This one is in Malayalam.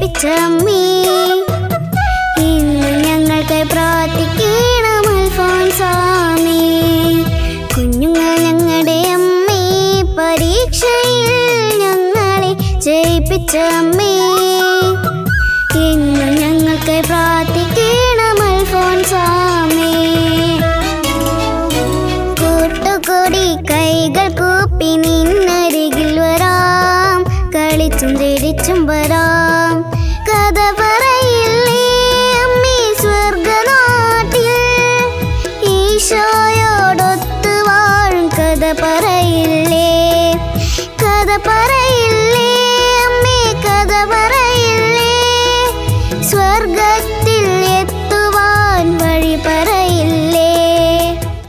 ജയിപ്പിച്ചമ്മേ. ഇന്ന് ഞങ്ങൾക്കായി പ്രാർത്ഥിക്കണം അൽഫോൻസാമേ. കുഞ്ഞുങ്ങൾ ഞങ്ങളുടെ അമ്മേ, പരീക്ഷയിൽ ഞങ്ങളെ ജയിപ്പിച്ചമ്മേ. ഇന്ന് ഞങ്ങൾക്കായി പ്രാർത്ഥിക്കണം അൽഫോൻസാമേ. കൂട്ടുകൂടി കൈകൾ കൂപ്പി നിന്നരികിൽ വരാം, കളിച്ചും ചിരിച്ചും വരാം. കഥ പറയില്ലേ അമ്മേ സ്വർഗനാട്ടിൽ, ഈശോയോടൊത്ത് വാഴും കഥ പറയില്ലേ, കഥ പറയില്ലേ.